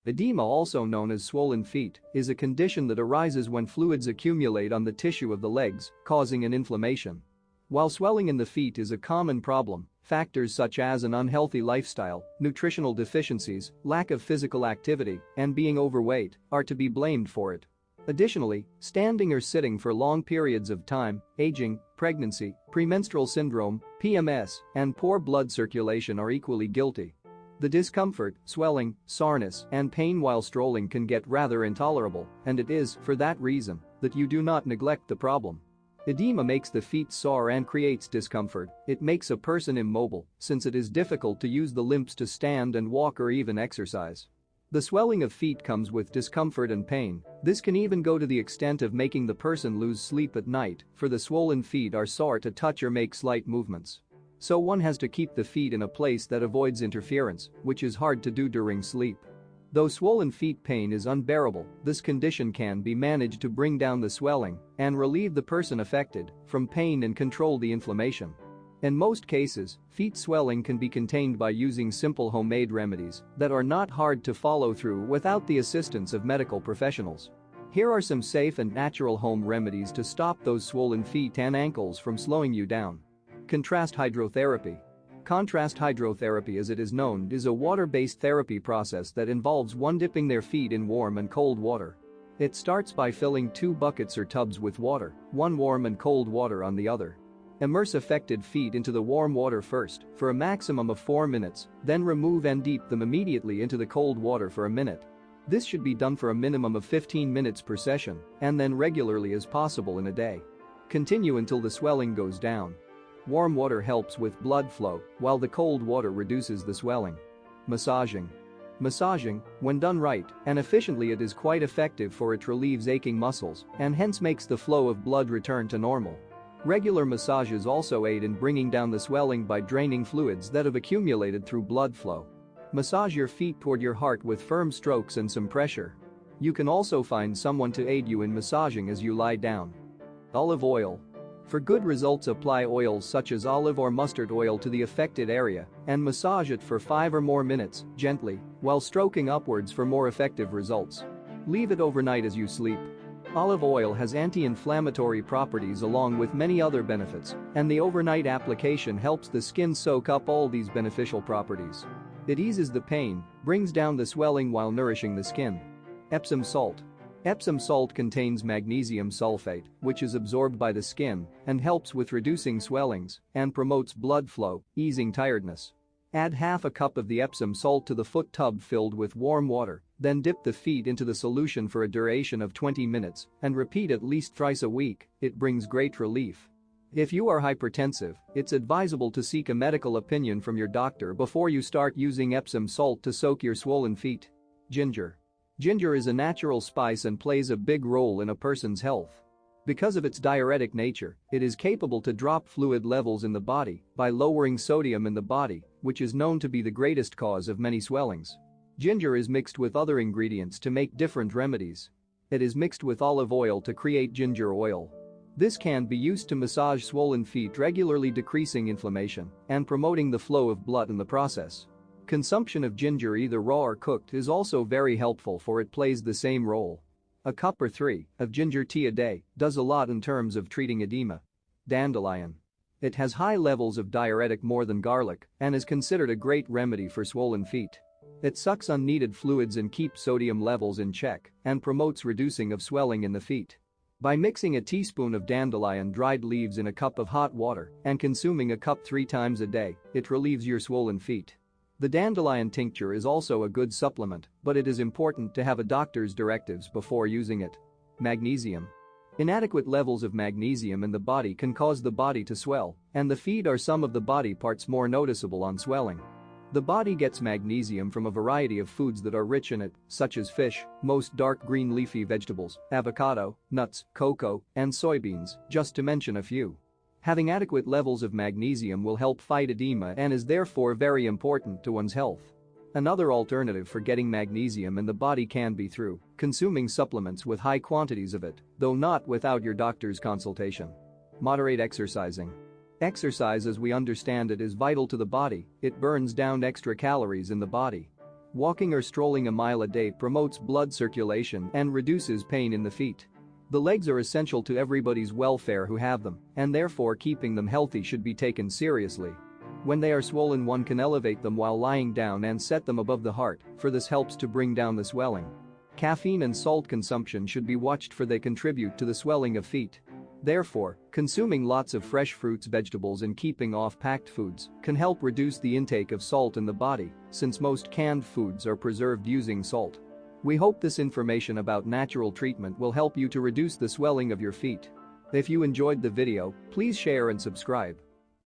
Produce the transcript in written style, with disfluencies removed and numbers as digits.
Edema, also known as swollen feet, is a condition that arises when fluids accumulate on the tissue of the legs, causing an inflammation. While swelling in the feet is a common problem, factors such as an unhealthy lifestyle, nutritional deficiencies, lack of physical activity, and being overweight are to be blamed for it. Additionally, standing or sitting for long periods of time, aging, pregnancy, premenstrual syndrome, PMS, and poor blood circulation are equally guilty. The discomfort, swelling, soreness, and pain while strolling can get rather intolerable, and it is, for that reason, that you do not neglect the problem. Edema makes the feet sore and creates discomfort. It makes a person immobile, since it is difficult to use the limbs to stand and walk or even exercise. The swelling of feet comes with discomfort and pain. This can even go to the extent of making the person lose sleep at night, for the swollen feet are sore to touch or make slight movements. So one has to keep the feet in a place that avoids interference, which is hard to do during sleep. Though swollen feet pain is unbearable, this condition can be managed to bring down the swelling and relieve the person affected from pain and control the inflammation. In most cases, feet swelling can be contained by using simple homemade remedies that are not hard to follow through without the assistance of medical professionals. Here are some safe and natural home remedies to stop those swollen feet and ankles from slowing you down. Contrast hydrotherapy. Contrast hydrotherapy, as it is known, is a water-based therapy process that involves one dipping their feet in warm and cold water. It starts by filling 2 buckets or tubs with water, one warm and cold water on the other. Immerse affected feet into the warm water first for a maximum of 4 minutes, then remove and dip them immediately into the cold water for a minute. This should be done for a minimum of 15 minutes per session, and then regularly as possible in a day. Continue until the swelling goes down. Warm water helps with blood flow, while the cold water reduces the swelling. Massaging. Massaging, when done right and efficiently, it is quite effective, for it relieves aching muscles and hence makes the flow of blood return to normal. Regular massages also aid in bringing down the swelling by draining fluids that have accumulated through blood flow. Massage your feet toward your heart with firm strokes and some pressure. You can also find someone to aid you in massaging as you lie down. Olive oil. For good results, apply oils such as olive or mustard oil to the affected area and massage it for 5 or more minutes, gently, while stroking upwards for more effective results. Leave it overnight as you sleep. Olive oil has anti-inflammatory properties along with many other benefits, and the overnight application helps the skin soak up all these beneficial properties. It eases the pain, brings down the swelling while nourishing the skin. Epsom salt. Epsom salt contains magnesium sulfate, which is absorbed by the skin and helps with reducing swellings and promotes blood flow, easing tiredness. Add half a cup of the Epsom salt to the foot tub filled with warm water, then dip the feet into the solution for a duration of 20 minutes and repeat at least thrice a week. It brings great relief. If you are hypertensive, it's advisable to seek a medical opinion from your doctor before you start using Epsom salt to soak your swollen feet. Ginger. Ginger is a natural spice and plays a big role in a person's health. Because of its diuretic nature, it is capable to drop fluid levels in the body by lowering sodium in the body, which is known to be the greatest cause of many swellings. Ginger is mixed with other ingredients to make different remedies. It is mixed with olive oil to create ginger oil. This can be used to massage swollen feet, regularly decreasing inflammation and promoting the flow of blood in the process. Consumption of ginger, either raw or cooked, is also very helpful, for it plays the same role. A cup or 3 of ginger tea a day does a lot in terms of treating edema. Dandelion. It has high levels of diuretic, more than garlic, and is considered a great remedy for swollen feet. It sucks unneeded fluids and keeps sodium levels in check and promotes reducing of swelling in the feet. By mixing a teaspoon of dandelion dried leaves in a cup of hot water and consuming a cup 3 times a day, it relieves your swollen feet. The dandelion tincture is also a good supplement, but it is important to have a doctor's directives before using it. Magnesium. Inadequate levels of magnesium in the body can cause the body to swell, and the feet are some of the body parts more noticeable on swelling. The body gets magnesium from a variety of foods that are rich in it, such as fish, most dark green leafy vegetables, avocado, nuts, cocoa, and soybeans, just to mention a few. Having adequate levels of magnesium will help fight edema and is therefore very important to one's health. Another alternative for getting magnesium in the body can be through consuming supplements with high quantities of it, though not without your doctor's consultation. Moderate exercising. Exercise, as we understand it, is vital to the body. It burns down extra calories in the body. Walking or strolling a mile a day promotes blood circulation and reduces pain in the feet. The legs are essential to everybody's welfare who have them, and therefore keeping them healthy should be taken seriously. When they are swollen, one can elevate them while lying down and set them above the heart, for this helps to bring down the swelling. Caffeine and salt consumption should be watched, for they contribute to the swelling of feet. Therefore, consuming lots of fresh fruits, vegetables and keeping off packed foods can help reduce the intake of salt in the body, since most canned foods are preserved using salt. We hope this information about natural treatment will help you to reduce the swelling of your feet. If you enjoyed the video, please share and subscribe.